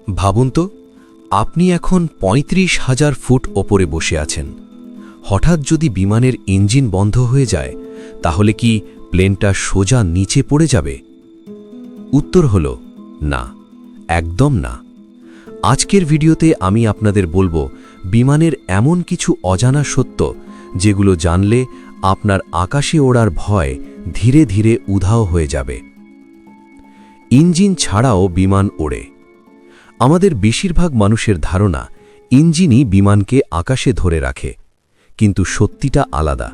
ভাবুন তো, আপনি এখন ৩৫,০০০ ফুট ওপরে বসে আছেন। হঠাৎ যদি বিমানের ইঞ্জিন বন্ধ হয়ে যায়, তাহলে কি প্লেনটা সোজা নিচে পড়ে যাবে? উত্তর হল না, একদম না। আজকের ভিডিওতে আমি আপনাদের বলবো বিমানের এমন কিছু অজানা সত্য, যেগুলো জানলে আপনার আকাশে ওড়ার ভয় ধীরে ধীরে উধাও হয়ে যাবে। ইঞ্জিন ছাড়াও বিমান ওড়ে। আমাদের বেশিরভাগ মানুষের ধারণা ইঞ্জিনই বিমানকে আকাশে ধরে রাখে, কিন্তু সত্যিটা আলাদা।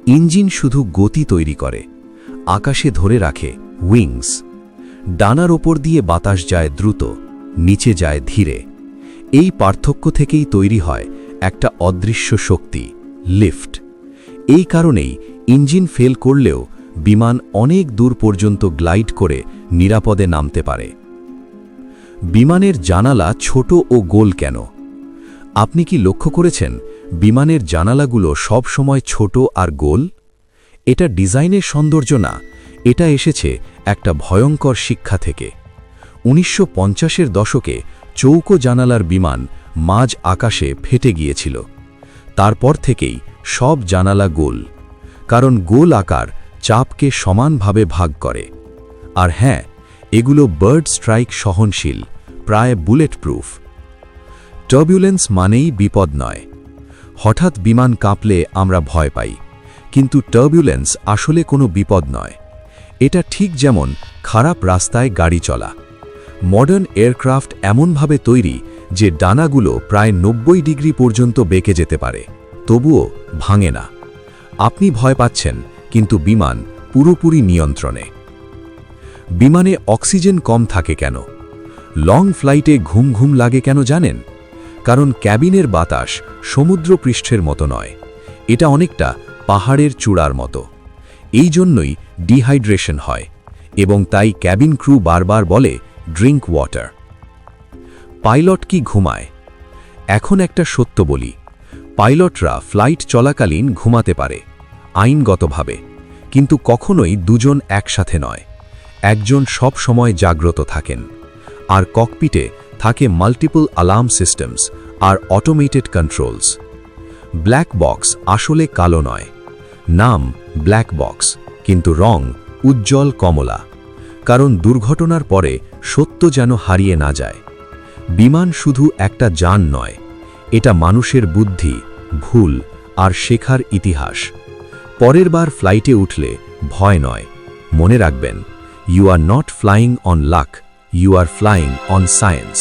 ইঞ্জিন শুধু গতি তৈরি করে, আকাশে ধরে রাখে উইংস। ডানার ওপর দিয়ে বাতাস যায় দ্রুত, নিচে যায় ধীরে। এই পার্থক্য থেকেই তৈরি হয় একটা অদৃশ্য শক্তি, লিফট। এই কারণেই ইঞ্জিন ফেল করলেও বিমান অনেক দূর পর্যন্ত গ্লাইড করে নিরাপদে নামতে পারে। বিমানের জানালা ছোট ও গোল কেন? আপনি কি লক্ষ্য করেছেন বিমানের জানালাগুলো সব সময় ছোট আর গোল? এটা ডিজাইনের সৌন্দর্য না, এটা এসেছে একটা ভয়ঙ্কর শিক্ষা থেকে। ১৯৫০-এর দশকে চৌকো জানালার বিমান মাঝ আকাশে ফেটে গিয়েছিল। তারপর থেকেই সব জানালা গোল, কারণ গোল আকার চাপকে সমানভাবে ভাগ করে। আর হ্যাঁ, এগুলো বার্ড স্ট্রাইক সহনশীল, প্রায় বুলেট প্রুফ। টার্বুলেন্স মানেই বিপদ নয়। হঠাৎ বিমান কাঁপলে আমরা ভয় পাই, কিন্তু টার্বুলেন্স আসলে কোনো বিপদ নয়। এটা ঠিক যেমন খারাপ রাস্তায় গাড়ি চলা। মডার্ন এয়ারক্রাফট এমনভাবে তৈরি যে ডানাগুলো প্রায় ৯০ ডিগ্রি পর্যন্ত বেঁকে যেতে পারে, তবুও ভাঙে না। আপনি ভয় পাচ্ছেন, কিন্তু বিমান পুরোপুরি নিয়ন্ত্রণে। বিমানে অক্সিজেন কম থাকে কেন? লং ফ্লাইটে ঘুম ঘুম লাগে কেন জানেন? কারণ ক্যাবিনের বাতাস সমুদ্রপৃষ্ঠের মতো নয়, এটা অনেকটা পাহাড়ের চূড়ার মতো। এই জন্যই ডিহাইড্রেশন হয়, এবং তাই ক্যাবিন ক্রু বারবার বলে ড্রিঙ্ক ওয়াটার। পাইলট কি ঘুমায়? এখন একটা সত্য বলি, পাইলটরা ফ্লাইট চলাকালীন ঘুমাতে পারে আইনগতভাবে, কিন্তু কখনোই দুজন একসাথে নয়। একজন সব সময় জাগ্রত থাকেন, আর ককপিটে থাকে মাল্টিপল অ্যালার্ম সিস্টেমস আর অটোমেটেড কন্ট্রোলস। ব্ল্যাক বক্স আসলে কালো নয়। নাম ব্ল্যাক বক্স, কিন্তু রং উজ্জ্বল কমলা, কারণ দুর্ঘটনার পরে সত্য যেন হারিয়ে না যায়। বিমান শুধু একটা যান নয়, এটা মানুষের বুদ্ধি, ভুল আর শেখার ইতিহাস। পরের বার ফ্লাইটে উঠলে ভয় নয়, মনে রাখবেন, you are not flying on luck, you are flying on science.